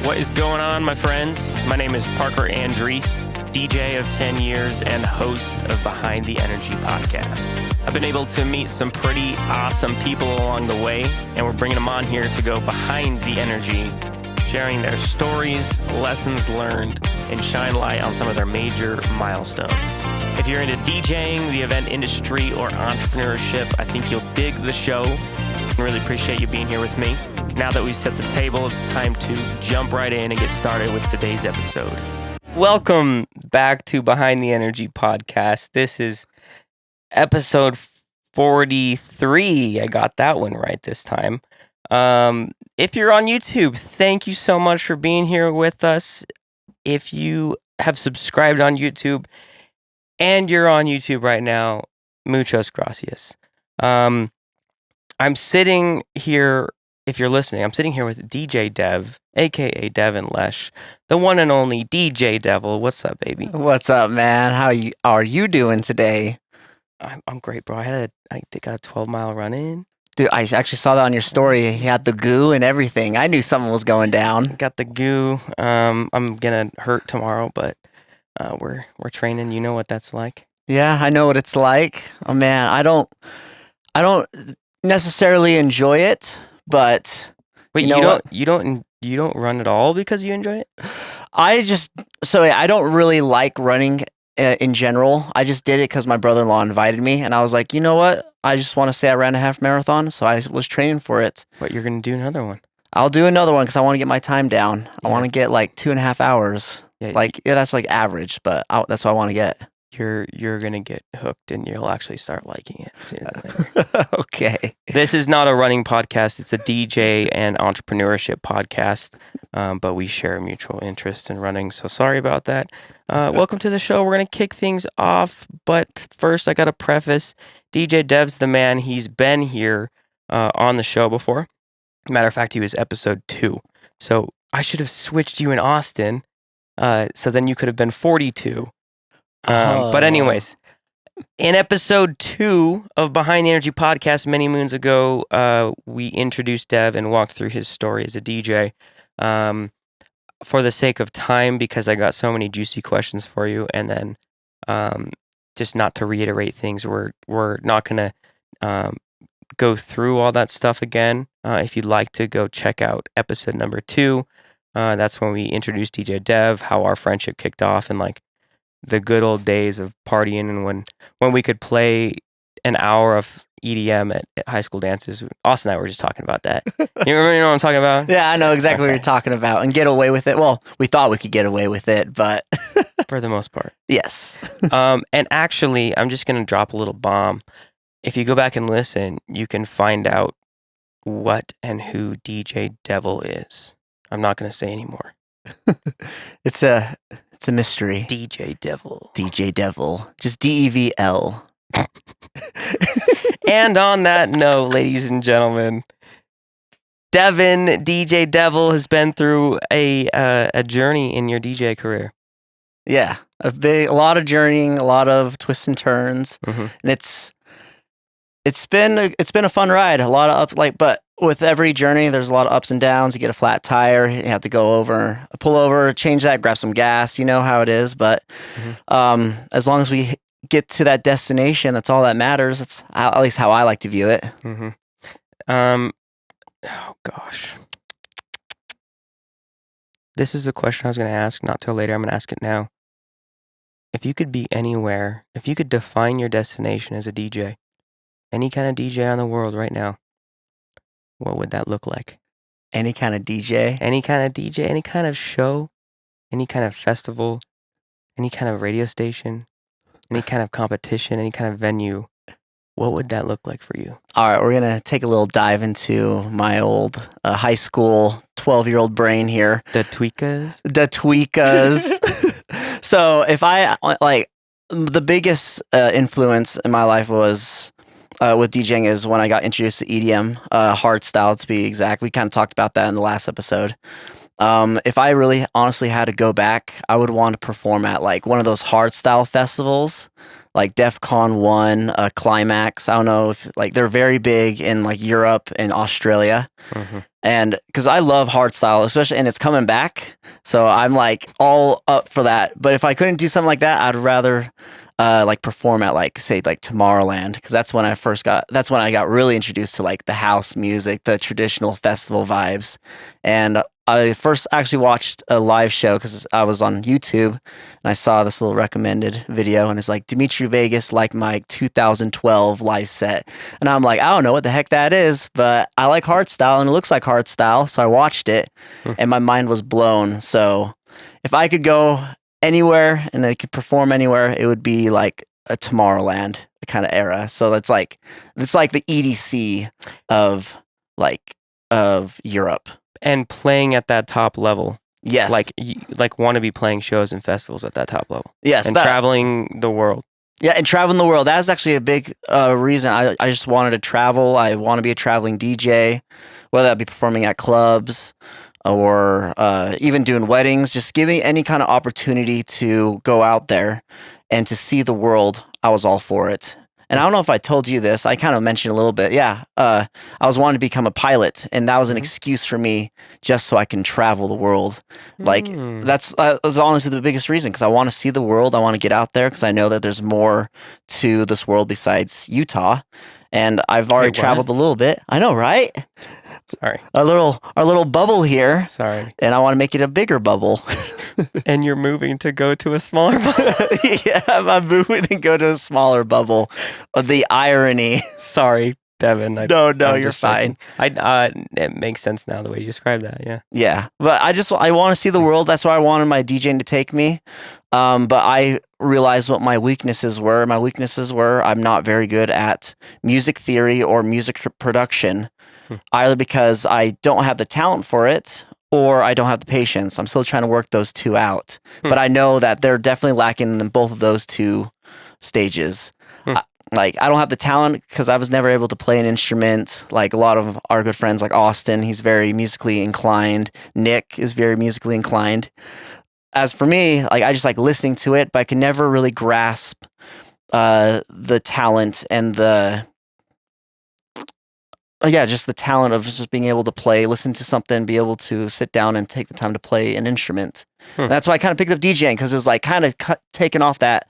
What is going on, my friends? My name is Parker Andrees, DJ of 10 years and host of Behind the Energy podcast. I've been able to meet some pretty awesome people along the way, and we're bringing them on here to go behind the energy, sharing their stories, lessons learned, and shine light on some of their major milestones. If you're into DJing, the event industry, or entrepreneurship, I think you'll dig the show. I really appreciate you being here with me. Now that we've set the table, it's time to jump right in and get started with today's episode. Welcome back to Behind the Energy podcast. This is episode 43. I got that one right this time. If you're on YouTube, thank you so much for being here with us. If you have subscribed on YouTube and you're on YouTube right now, muchas gracias. I'm sitting here. If you're listening, I'm sitting here with DJ Dev, aka Devin Lesh, the one and only DJ Devil. What's up, baby? What's up, man? How are you doing today? I'm great, bro. I got a 12-mile run in. Dude, I actually saw that on your story. He had the goo and everything. I knew something was going down. Got the goo. I'm gonna hurt tomorrow, but we're training. You know what that's like. Yeah, I know what it's like. Oh man, I don't necessarily enjoy it. But wait, you don't run at all because you enjoy it? I don't really like running in general. I just did it because my brother-in-law invited me, and I was like, you know what? I just want to say I ran a half marathon, so I was training for it. But you're gonna do another one? I'll do another one because I want to get my time down. Yeah. I want to get like 2.5 hours. Yeah, that's like average, but that's what I want to get. You're gonna get hooked and you'll actually start liking it. Okay. This is not a running podcast. It's a DJ and entrepreneurship podcast, but we share a mutual interest in running. So sorry about that. Welcome to the show. We're gonna kick things off, but first I gotta preface: DJ Dev's the man. He's been here on the show before. Matter of fact, he was episode 2. So I should have switched you in Austin, so then you could have been 42. But anyways, in episode 2 of Behind the Energy podcast many moons ago, we introduced Dev and walked through his story as a DJ. For the sake of time, because I got so many juicy questions for you, and then just not to reiterate things, we're not going to go through all that stuff again. If you'd like to go check out episode number 2, that's when we introduced DJ Dev, how our friendship kicked off, and like the good old days of partying, and when we could play an hour of EDM at high school dances. Austin and I were just talking about that. You know what I'm talking about? Yeah, I know exactly what you're talking about, and get away with it. Well, we thought we could get away with it, but for the most part, yes. And actually, I'm just gonna drop a little bomb. If you go back and listen, you can find out what and who DJ Devil is. I'm not gonna say anymore. It's a mystery. DJ Devil. DJ Devil. Just DEVL. And on that note, ladies and gentlemen, Devin, DJ Devil, has been through a journey in your DJ career. Yeah, a lot of journeying, a lot of twists and turns, and it's been a fun ride. A lot of ups, but with every journey, there's a lot of ups and downs. You get a flat tire, you have to pull over, change that, grab some gas. You know how it is. But as long as we get to that destination, that's all that matters. That's at least how I like to view it. Oh gosh, this is a question I was going to ask not till later. I'm going to ask it now. If you could be anywhere, if you could define your destination as a DJ, any kind of DJ on the world right now, what would that look like? Any kind of DJ? Any kind of DJ, any kind of show, any kind of festival, any kind of radio station, any kind of competition, any kind of venue. What would that look like for you? All right, we're going to take a little dive into my old high school 12-year-old brain here. The tweakas? The tweakas. So if the biggest influence in my life was with DJing is when I got introduced to EDM, hardstyle to be exact. We kind of talked about that in the last episode. If I really honestly had to go back, I would want to perform at like one of those hardstyle festivals, like DEF CON 1, Climax. I don't know if like they're very big in like Europe and Australia. Mm-hmm. And because I love hardstyle, especially, and it's coming back, so I'm like all up for that. But if I couldn't do something like that, I'd rather like perform at like say like Tomorrowland, because that's when I got really introduced to like the house music, the traditional festival vibes. And I first actually watched a live show because I was on YouTube and I saw this little recommended video, and it's like Dimitri Vegas like my 2012 live set, and I'm like, I don't know what the heck that is, but I like hardstyle and it looks like hardstyle, so I watched it and my mind was blown. So if I could go anywhere and I could perform anywhere, it would be like a Tomorrowland kind of era. So it's like the EDC of Europe. And playing at that top level. Yes. Like want to be playing shows and festivals at that top level. Yes. And traveling the world. Yeah, and traveling the world. That's actually a big reason. I just wanted to travel. I want to be a traveling DJ, whether that be performing at clubs or even doing weddings. Just give me any kind of opportunity to go out there and to see the world. I was all for it. And I don't know if I told you this. I kind of mentioned a little bit. Yeah, I was wanting to become a pilot, and that was an excuse for me just so I can travel the world. Like that's honestly the biggest reason, because I want to see the world. I want to get out there because I know that there's more to this world besides Utah, and I've already traveled a little bit. I know, right? Sorry, our little bubble here. Sorry, and I want to make it a bigger bubble. And you're moving to go to a smaller bubble? Yeah, I'm moving to go to a smaller bubble. The irony. Sorry, Devin. No, you're fine. It makes sense now the way you described that, yeah. Yeah, but I want to see the world. That's where I wanted my DJing to take me. But I realized what my weaknesses were. My weaknesses were I'm not very good at music theory or music production, either because I don't have the talent for it, or I don't have the patience. I'm still trying to work those two out. But I know that they're definitely lacking in both of those two stages. I don't have the talent because I was never able to play an instrument. Like a lot of our good friends, like Austin, he's very musically inclined. Nick is very musically inclined. As for me, like I just like listening to it, but I can never really grasp the talent and just the talent of just being able to play, listen to something, be able to sit down and take the time to play an instrument. That's why I kind of picked up DJing, because it was like kind of taking off that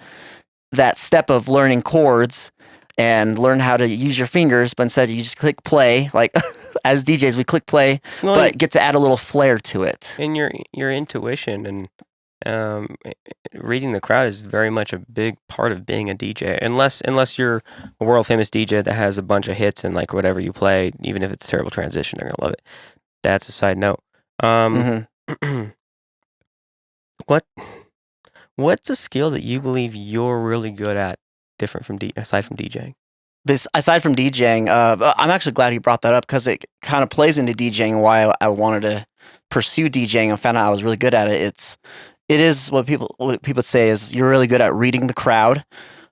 step of learning chords and learn how to use your fingers, but instead you just click play. Like as DJs, we click play, but get to add a little flair to it. And your intuition and reading the crowd is very much a big part of being a DJ. Unless you're a world famous DJ that has a bunch of hits and like whatever you play, even if it's a terrible transition, they're gonna love it. That's a side note. What's a skill that you believe you're really good at, different from aside from DJing? Aside from DJing, I'm actually glad you brought that up, because it kind of plays into DJing, why I wanted to pursue DJing and found out I was really good at it. It is what people say is you're really good at reading the crowd,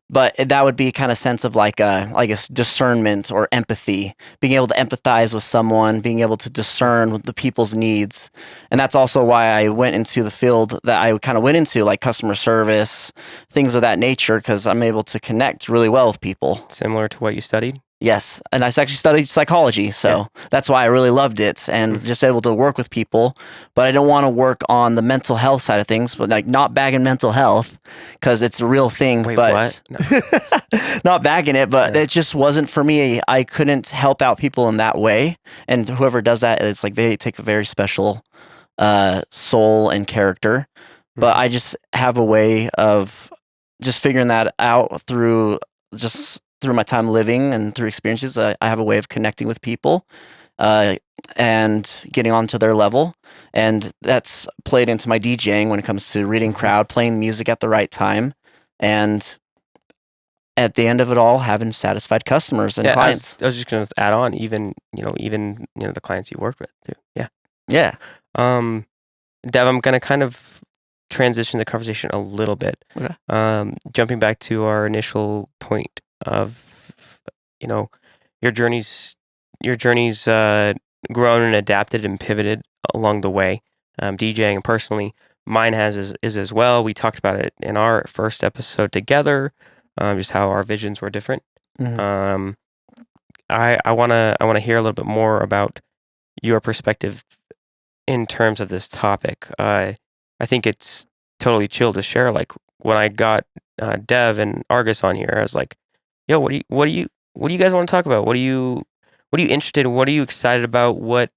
but that would be kind of sense of like a discernment or empathy, being able to empathize with someone, being able to discern with the people's needs. And that's also why I went into the field that I kind of went into, like customer service, things of that nature, because I'm able to connect really well with people. Similar to what you studied? Yes, and I actually studied psychology, so that's why I really loved it, and just able to work with people. But I don't want to work on the mental health side of things, but like not bagging mental health, because it's a real thing. Wait, but what? No. Not bagging it, but it just wasn't for me. I couldn't help out people in that way, and whoever does that, it's like they take a very special soul and character. But I just have a way of just figuring that out through my time living and through experiences. I have a way of connecting with people and getting onto their level. And that's played into my DJing when it comes to reading crowd, playing music at the right time, and at the end of it all, having satisfied customers and clients. I was just going to add on, even the clients you work with too. Yeah. Yeah. Dev, I'm going to kind of transition the conversation a little bit. Okay. Jumping back to our initial point of your journey's grown and adapted and pivoted along the way, DJing, and personally mine is as well. We talked about it in our first episode together, just how our visions were different. I want to hear a little bit more about your perspective in terms of this topic. I think it's totally chill to share. Like when I got Dev and Argus on here, I was like, "Yo, what do you guys want to talk about? What are you interested in? What are you excited about? What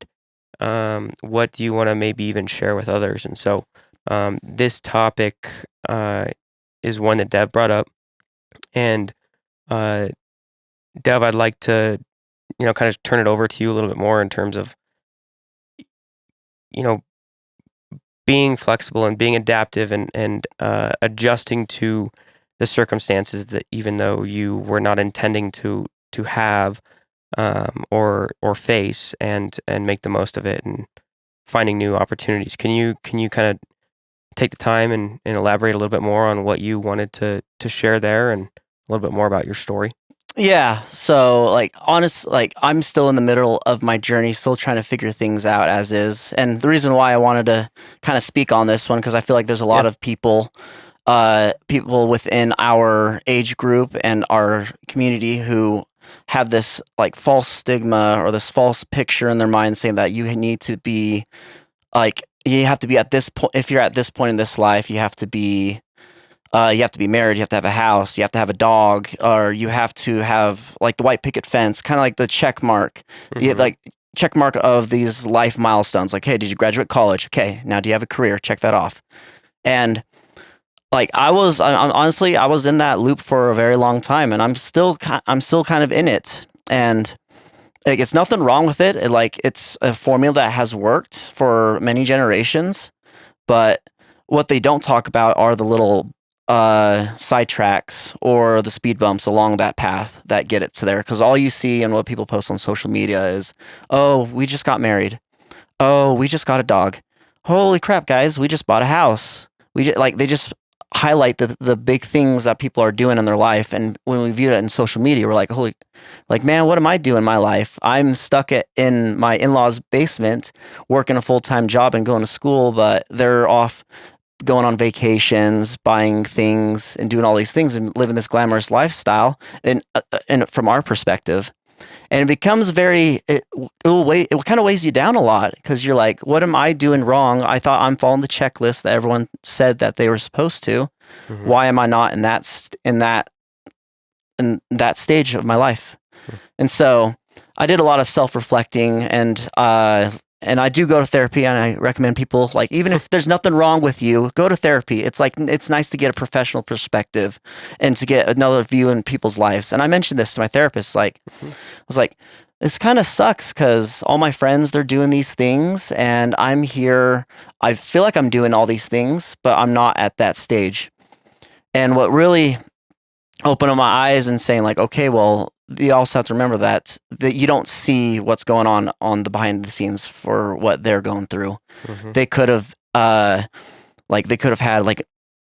do you want to maybe even share with others?" And so this topic is one that Dev brought up, and Dev, I'd like to kind of turn it over to you a little bit more in terms of being flexible and being adaptive and adjusting to the circumstances that even though you were not intending to have or face and make the most of it and finding new opportunities. Can you kind of take the time and elaborate a little bit more on what you wanted to share there and a little bit more about your story? Yeah. So I'm still in the middle of my journey, still trying to figure things out as is. And the reason why I wanted to kind of speak on this one, because I feel like there's a lot of people within our age group and our community who have this like false stigma or this false picture in their mind saying that you need to be you have to be at this point. If you're at this point in this life, you have to be married, you have to have a house, you have to have a dog, or you have to have like the white picket fence, kind of like the check mark. Mm-hmm. Check mark of these life milestones. Like, hey, did you graduate college? Okay, now do you have a career? Check that off. And like I was in that loop for a very long time, and I'm still kind of in it. And like, it's nothing wrong with it. It's a formula that has worked for many generations, but what they don't talk about are the little sidetracks or the speed bumps along that path that get it to there. Because all you see and what people post on social media is, oh, we just got married. Oh, we just got a dog. Holy crap, guys, we just bought a house. They just highlight the big things that people are doing in their life. And when we view it in social media, we're like, man, what am I doing in my life? I'm stuck in my in-laws' basement, working a full-time job and going to school, but they're off going on vacations, buying things, and doing all these things and living this glamorous lifestyle. And from our perspective, and it becomes it kind of weighs you down a lot because you're like, what am I doing wrong? I thought I'm following the checklist that everyone said that they were supposed to. Mm-hmm. Why am I not in that stage of my life? Mm-hmm. And so I did a lot of self-reflecting, and I do go to therapy, and I recommend people, like, even if there's nothing wrong with you, go to therapy. It's like, it's nice to get a professional perspective and to get another view in people's lives. And I mentioned this to my therapist, I was like, this kind of sucks because all my friends, they're doing these things and I'm here. I feel like I'm doing all these things, but I'm not at that stage. And what really opened up my eyes and saying like, okay, well, you also have to remember that you don't see what's going on the behind the scenes for what they're going through. Mm-hmm. They could have had like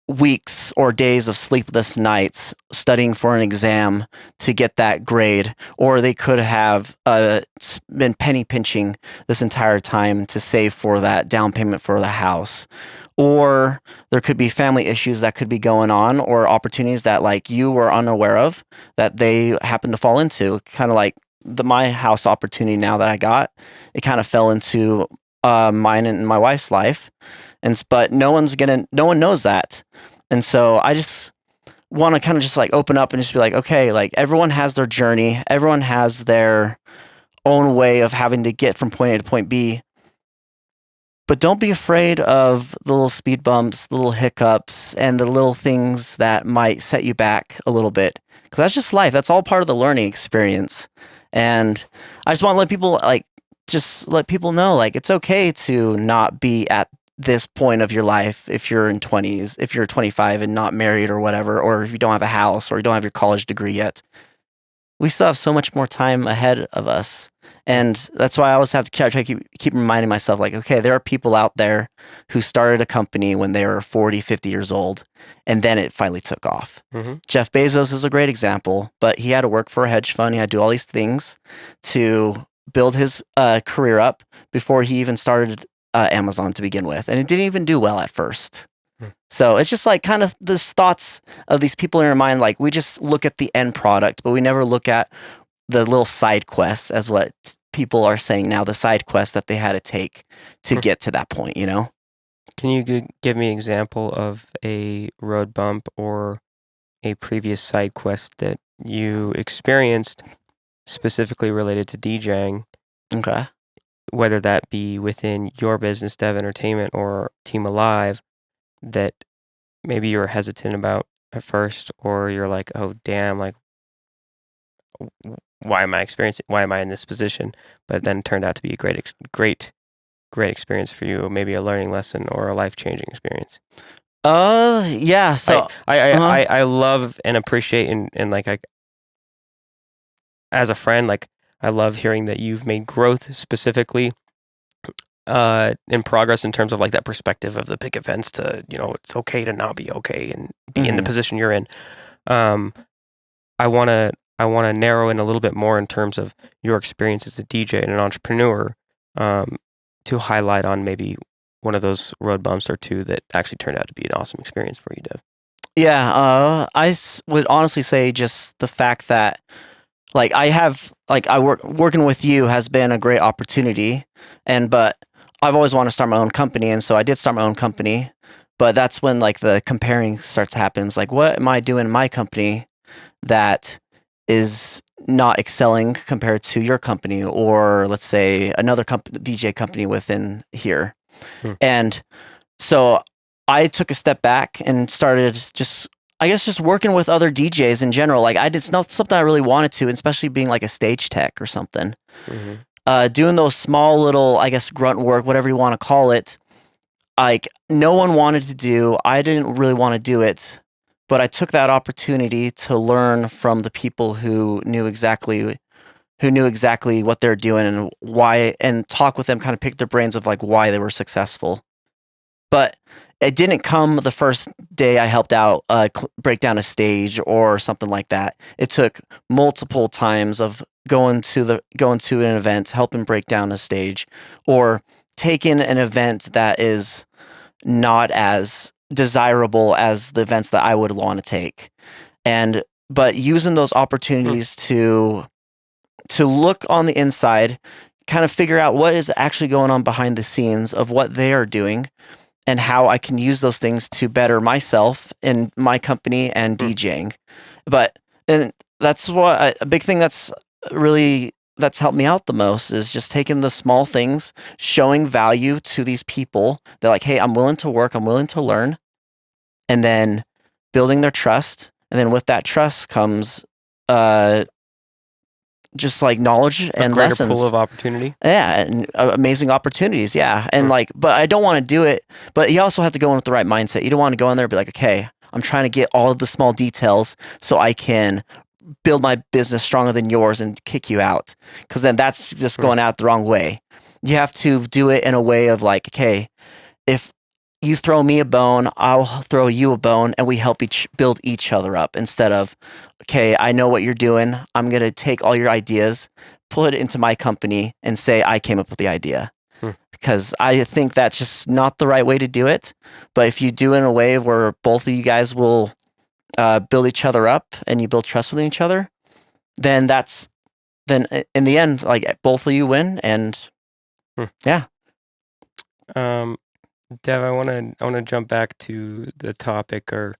weeks or days of sleepless nights studying for an exam to get that grade, or they could have been penny pinching this entire time to save for that down payment for the house. Or there could be family issues that could be going on, or opportunities that like you were unaware of that they happen to fall into. Kind of like my house opportunity now that I got, it kind of fell into mine and my wife's life, but no one knows that, and so I just want to kind of just like open up and just be like, okay, like everyone has their journey, everyone has their own way of having to get from point A to point B. But don't be afraid of the little speed bumps, the little hiccups, and the little things that might set you back a little bit. Because that's just life. That's all part of the learning experience. And I just want to let people know, like, it's okay to not be at this point of your life if you're in 20s, if you're 25 and not married or whatever, or if you don't have a house or you don't have your college degree yet. We still have so much more time ahead of us. And that's why I always have to try to keep reminding myself, like, okay, there are people out there who started a company when they were 40, 50 years old, and then it finally took off. Mm-hmm. Jeff Bezos is a great example, but he had to work for a hedge fund. He had to do all these things to build his career up before he even started Amazon to begin with. And it didn't even do well at first. So it's just like kind of this thoughts of these people in our mind, like we just look at the end product, but we never look at the little side quests, as what people are saying now, the side quest that they had to take to get to that point, you know? Can you give me an example of a road bump or a previous side quest that you experienced specifically related to DJing, Okay. whether that be within your business, Dev Entertainment, or Team Alive, that maybe you were hesitant about at first, or you're like, oh, damn, like, why am I in this position? But it then turned out to be a great experience for you, maybe a learning lesson or a life-changing experience. Yeah. So I love and appreciate and like as a friend, like I love hearing that you've made growth specifically in progress in terms of like that perspective of the picket fence to, it's okay to not be okay and be in the position you're in. I want to narrow in a little bit more in terms of your experience as a DJ and an entrepreneur, to highlight on maybe one of those road bumps or two that actually turned out to be an awesome experience for you, Dev. Yeah, would honestly say just the fact that, like, working with you has been a great opportunity, but I've always wanted to start my own company, and so I did start my own company. But that's when like the comparing starts to happen. It's like, what am I doing in my company that is not excelling compared to your company, or let's say another DJ company within here? And so I took a step back and started just working with other DJs in general. Like it's not something I really wanted to, especially being like a stage tech or something. Doing those small little, I guess, grunt work, whatever you want to call it. Like no one wanted to do. I didn't really want to do it, but I took that opportunity to learn from the people who knew exactly what they're doing and why, and talk with them, kind of pick their brains of like why they were successful. But it didn't come the first day I helped out break down a stage or something like that. It took multiple times of going to an event, helping break down a stage, or taking an event that is not as desirable as the events that I would want to take, but using those opportunities to look on the inside, kind of figure out what is actually going on behind the scenes of what they are doing, and how I can use those things to better myself in my company and DJing. And that's a big thing that's helped me out the most is just taking the small things, showing value to these people. They're like, hey, I'm willing to work, I'm willing to learn, and then building their trust. And then with that trust comes just like knowledge and lessons. Pool of opportunity. Yeah, and amazing opportunities. Yeah, and but I don't want to do it. But you also have to go in with the right mindset. You don't want to go in there and be like, okay, I'm trying to get all of the small details so I can build my business stronger than yours and kick you out. Because then that's just going out the wrong way. You have to do it in a way of like, okay, if you throw me a bone, I'll throw you a bone, and we help build each other up, instead of, okay, I know what you're doing, I'm going to take all your ideas, put it into my company, and say I came up with the idea. Because I think that's just not the right way to do it. But if you do it in a way where both of you guys will build each other up and you build trust with each other, then in the end, like, both of you win, and yeah. Dev, I want to jump back to the topic or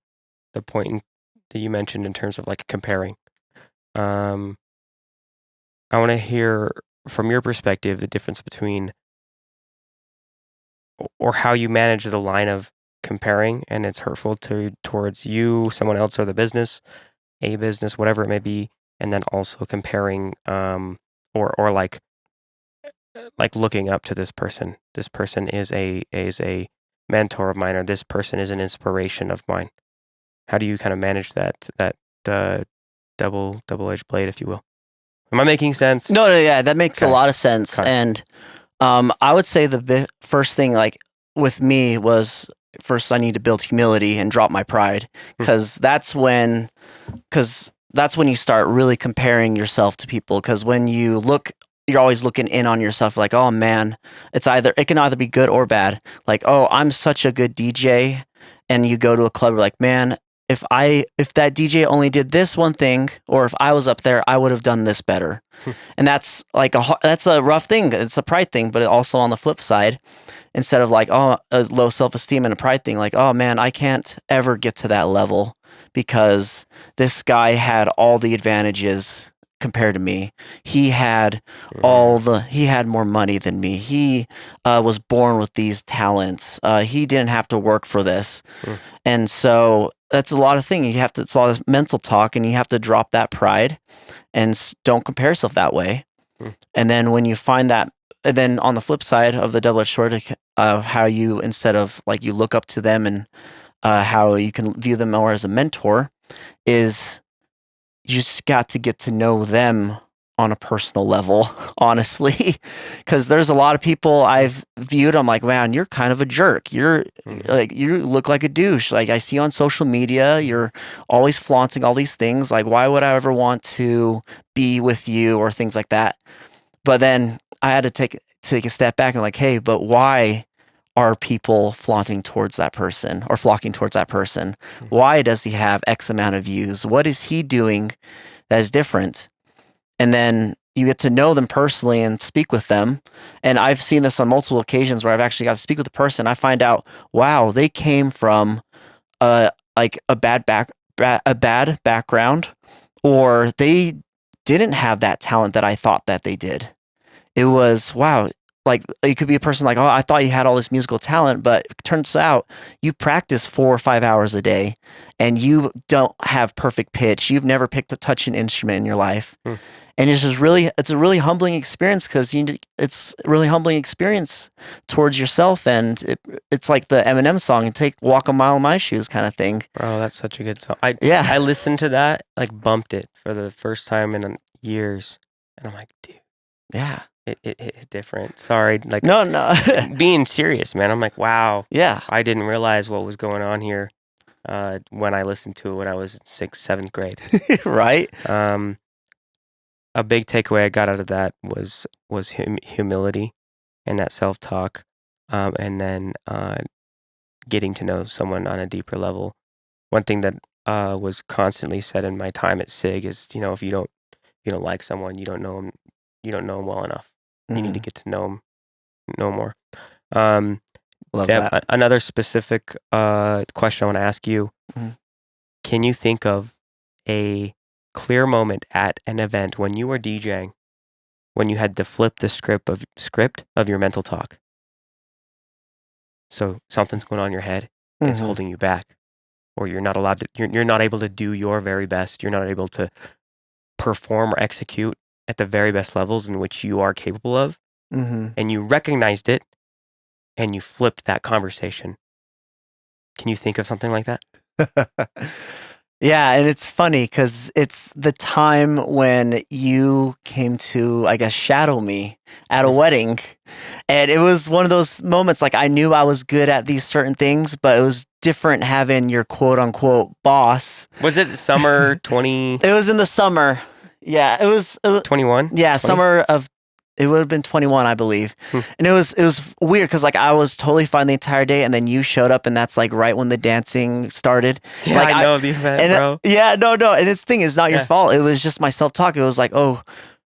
the point that you mentioned in terms of like comparing. I want to hear from your perspective the difference between, or how you manage the line of comparing and it's hurtful towards you, someone else, or the business, a business, whatever it may be, and then also comparing or like looking up to this person. This person is a mentor of mine, or this person is an inspiration of mine. How do you kind of manage that double-edged blade, if you will? Am I making sense? No, yeah, that makes a lot of sense. And I would say the first thing, like with me, was first I need to build humility and drop my pride, because that's when you start really comparing yourself to people. Because when you look, you're always looking in on yourself, like, oh man, it can either be good or bad. Like, oh, I'm such a good DJ, and you go to a club, you're like, man, if that DJ only did this one thing, or if I was up there, I would have done this better. And that's like that's a rough thing. It's a pride thing, but also on the flip side, instead of like, oh, a low self-esteem and a pride thing, like, oh man, I can't ever get to that level because this guy had all the advantages compared to me. He had he had more money than me. He was born with these talents. He didn't have to work for this. And so that's a lot of things. It's a lot of mental talk, and you have to drop that pride and don't compare yourself that way. And then when you find that, and then on the flip side of the double-edged sword, how you, instead of like you look up to them and how you can view them more as a mentor, is you just got to get to know them on a personal level, honestly, because there's a lot of people I've viewed. I'm like, man, you're kind of a jerk. You're like, you look like a douche. Like I see you on social media, you're always flaunting all these things. Like, why would I ever want to be with you or things like that? But then I had to take a step back and like, hey, but why are people flaunting towards that person or flocking towards that person? Why does he have X amount of views? What is he doing that is different? And then you get to know them personally and speak with them. And I've seen this on multiple occasions where I've actually got to speak with the person. I find out, wow, they came from like a bad background, or they didn't have that talent that I thought that they did. It was, wow. Like it could be a person like, oh, I thought you had all this musical talent, but it turns out you practice 4 or 5 hours a day and you don't have perfect pitch. You've never picked to touch an instrument in your life. And it's a really humbling experience, because it's a really humbling experience towards yourself. And it's like the Eminem song, walk a mile in my shoes kind of thing. Bro, that's such a good song. I listened to that, like bumped it for the first time in years. And I'm like, dude. Yeah. It hit different. Sorry. Like no. Being serious, man. I'm like, wow. Yeah. I didn't realize what was going on here when I listened to it when I was in 6th, 7th grade. Right. A big takeaway I got out of that was humility and that self-talk, and then getting to know someone on a deeper level. One thing that was constantly said in my time at SIG is, if you don't like someone, you don't know them well enough. You need to get to know more. Love that. Another specific question I want to ask you. Can you think of a clear moment at an event when you were DJing, when you had to flip the script of your mental talk? So something's going on in your head, and it's holding you back, or you're not allowed to. You're not able to do your very best. You're not able to perform or execute at the very best levels in which you are capable of, and you recognized it, and you flipped that conversation. Can you think of something like that? Yeah, and it's funny because it's the time when you came to, I guess, shadow me at a wedding. And it was one of those moments, like I knew I was good at these certain things, but it was different having your quote unquote boss. Was it summer 20? It was in the summer. Yeah, it was 21? Yeah, 20? Summer of, it would have been 21, I believe. And it was weird because like I was totally fine the entire day, and then you showed up, and that's like right when the dancing started. Yeah, like, I know the event, bro. Yeah, no. And this thing is not your fault. It was just my self-talk. It was like, oh,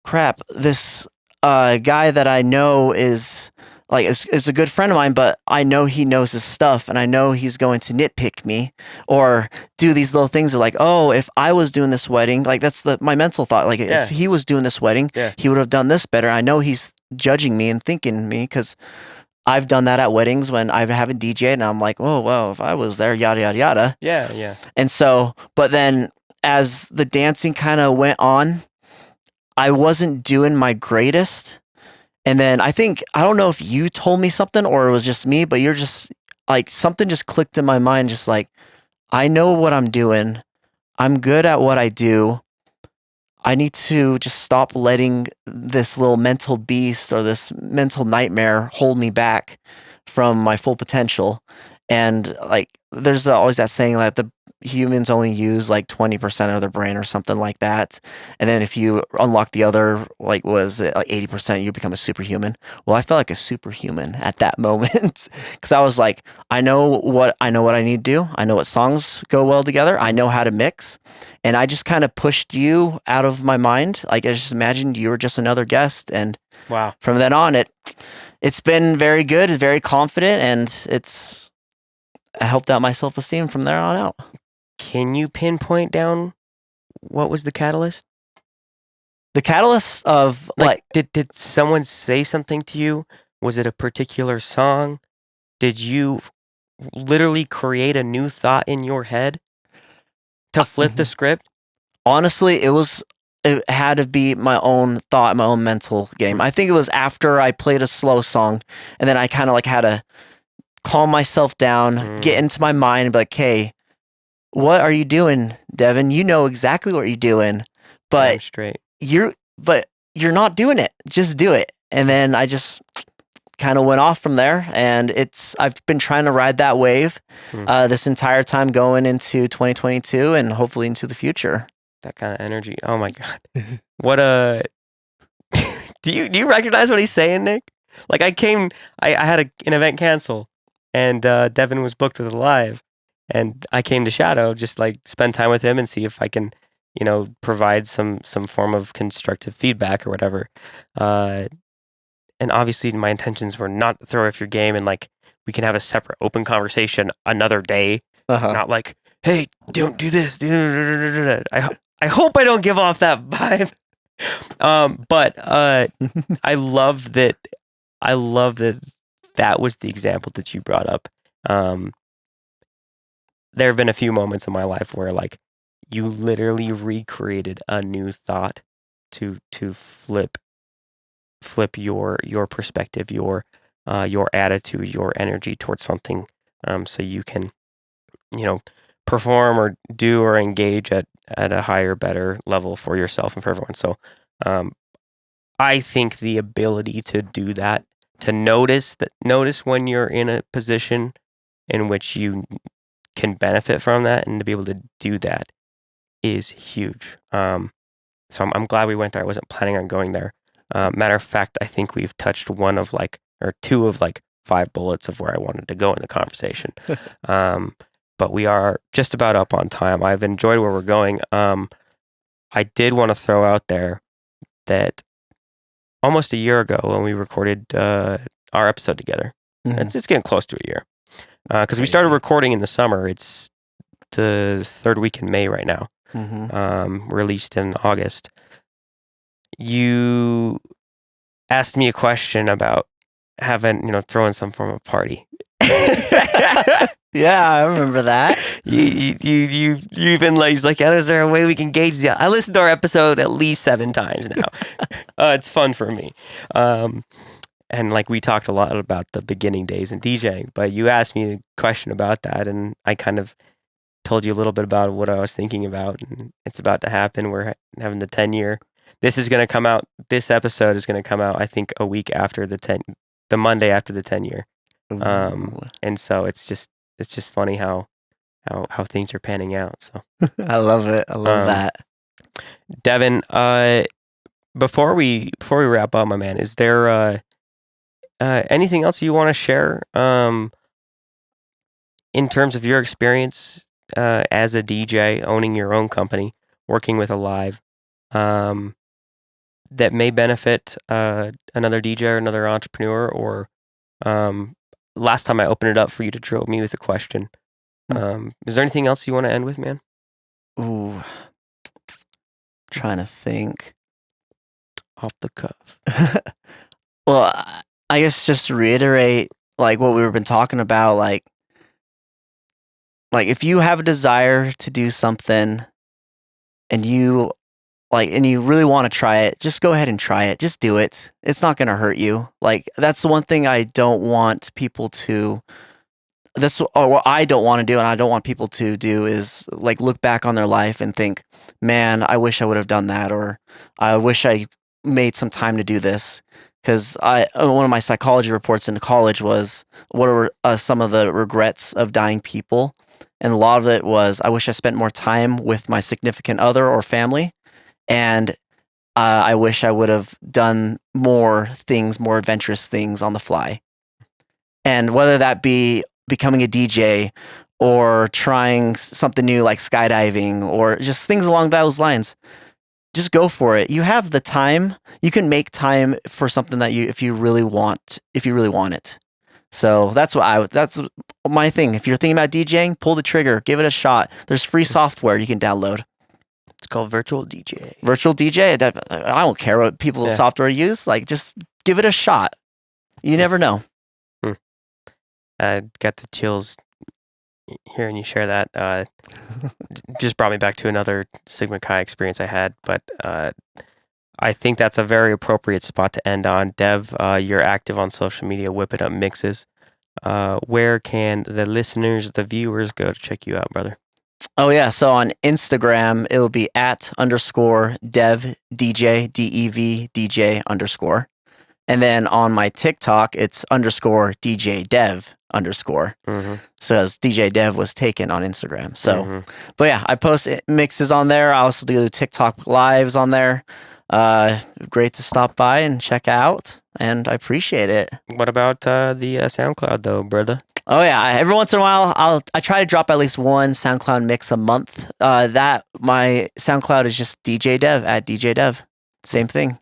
crap, this guy that I know is like, is a good friend of mine, but I know he knows his stuff, and I know he's going to nitpick me or do these little things of like, oh, if I was doing this wedding, like that's my mental thought. Like if he was doing this wedding, he would have done this better. I know he's judging me and thinking me, because I've done that at weddings when I haven't DJed, and I'm like, oh, well, if I was there, yada, yada, yada. Yeah. And so, but then as the dancing kind of went on, I wasn't doing my greatest. And then I don't know if you told me something or it was just me, but you're just like, something just clicked in my mind. Just like, I know what I'm doing. I'm good at what I do. I need to just stop letting this little mental beast or this mental nightmare hold me back from my full potential. And like, there's always that saying that humans only use like 20% of their brain or something like that. And then if you unlock the other, like was it like 80%, you become a superhuman. Well, I felt like a superhuman at that moment because I was like, I know what I need to do. I know what songs go well together. I know how to mix. And I just kind of pushed you out of my mind. Like I just imagined you were just another guest. And wow, from then on, it's been very good, it's very confident, and I helped out my self-esteem from there on out. Can you pinpoint down what was the catalyst? The catalyst of like did someone say something to you? Was it a particular song? Did you literally create a new thought in your head to flip the script? Honestly, it had to be my own thought, my own mental game. I think it was after I played a slow song, and then I kind of like had to calm myself down, get into my mind, and be like, "Hey, what are you doing, Devin? You know exactly what you're doing, but you're not doing it. Just do it." And then I just kind of went off from there, and I've been trying to ride that wave this entire time going into 2022 and hopefully into the future. That kind of energy. Oh my God. What do you recognize what he's saying, Nick? Like I had an event cancel, and Devin was booked with Alive, and I came to Shadow just like spend time with him and see if I can, provide some form of constructive feedback or whatever. And obviously my intentions were not to throw off your game and like we can have a separate open conversation another day. Not like, hey, don't do this. I hope I don't give off that vibe. But I love that. That was the example that you brought up. There have been a few moments in my life where like you literally recreated a new thought to flip your perspective, your attitude, your energy towards something, so you can, perform or do or engage at a higher, better level for yourself and for everyone. So, I think the ability to do that, to notice when you're in a position in which you can benefit from that, and to be able to do that is huge. So I'm glad we went there. I wasn't planning on going there. Matter of fact, I think we've touched two of 5 bullets of where I wanted to go in the conversation. But we are just about up on time. I've enjoyed where we're going. I did want to throw out there that almost a year ago when we recorded our episode together, it's getting close to a year, because we started recording in the summer. It's the 3rd week in May right now. Released in August. You asked me a question about throwing some form of party. Yeah, I remember that. You even he's like, is there a way we can gauge the? I listened to our episode at least 7 times now. It's fun for me. And like we talked a lot about the beginning days in DJing, but you asked me a question about that, and I kind of told you a little bit about what I was thinking about, and it's about to happen. We're having the 10-year. This is going to come out. This episode is going to come out, I think, a week after the Monday after the 10-year. And so it's just funny how things are panning out. So I love it. I love that. Devin, before we wrap up, my man, is there anything else you want to share in terms of your experience as a DJ, owning your own company, working with Alive, that may benefit another DJ or another entrepreneur? Or last time I opened it up for you to drill me with a question. Is there anything else you want to end with, man? Ooh, trying to think off the cuff. Well, I guess just to reiterate, like what we've been talking about, like if you have a desire to do something and you really want to try it, just go ahead and try it. Just do it. It's not going to hurt you. Like that's the one thing I don't want people to, what I don't want to do, and I don't want people to do, is like look back on their life and think, man, I wish I would have done that, or I wish I made some time to do this. Because one of my psychology reports in college was, what are some of the regrets of dying people? And a lot of it was, I wish I spent more time with my significant other or family. And I wish I would have done more things, more adventurous things on the fly. And whether that be becoming a DJ or trying something new like skydiving or just things along those lines, just go for it. You have the time. You can make time for something that if you really want it. So that's my thing. If you're thinking about DJing, pull the trigger, give it a shot. There's free software you can download. It's called Virtual DJ. Virtual DJ. I don't care what software use. Like, just give it a shot. You never know. I got the chills hearing you share that. Just brought me back to another Sigma Chi experience I had. But I think that's a very appropriate spot to end on. Dev, you're active on social media, Whip It Up Mixes. Where can the listeners, the viewers go to check you out, brother? Oh, yeah. So on Instagram, it will be @_Dev DJ, DEV DJ_. And then on my TikTok, it's _DJ Dev _. So as DJ Dev was taken on Instagram. So, but yeah, I post mixes on there. I also do TikTok lives on there. Great to stop by and check out, and I appreciate it. What about the SoundCloud though, brother? Oh yeah, every once in a while I try to drop at least one SoundCloud mix a month. That my SoundCloud is just DJ Dev @DJ Dev. Same thing.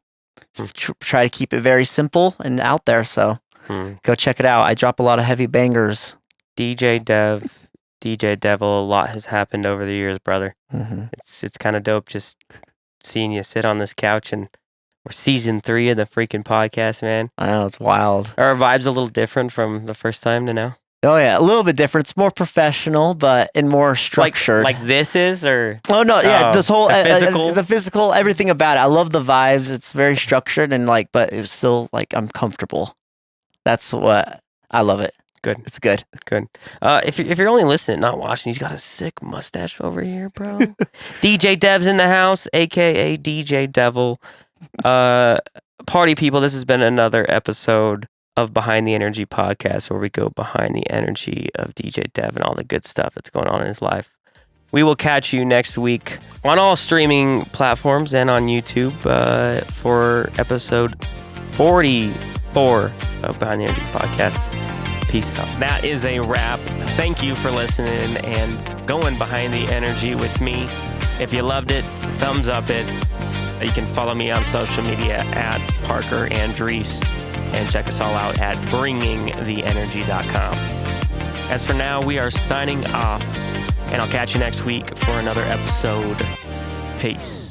Try to keep it very simple and out there. So go check it out. I drop a lot of heavy bangers. DJ Dev, DJ Devil. A lot has happened over the years, brother. It's kind of dope just seeing you sit on this couch, and we're season 3 of the freaking podcast, man. I know, it's wild. Are our vibes a little different from the first time to now? Oh yeah, a little bit different. It's more professional, but and more structured. Like this is, or oh no, yeah, this whole the physical, everything about it. I love the vibes. It's very structured and but it's still I'm comfortable. That's what I love it. Good, it's good. Good. If you're only listening, not watching, he's got a sick mustache over here, bro. DJ Dev's in the house, aka DJ Devil. Party people, this has been another episode of Behind the Energy podcast, where we go behind the energy of DJ Dev and all the good stuff that's going on in his life. We will catch you next week on all streaming platforms and on YouTube for episode 44 of Behind the Energy podcast. Peace out. That is a wrap. Thank you for listening and going behind the energy with me. If you loved it, thumbs up it. You can follow me on social media @Parker Andrees. And check us all out at bringingtheenergy.com. As for now, we are signing off, and I'll catch you next week for another episode. Peace.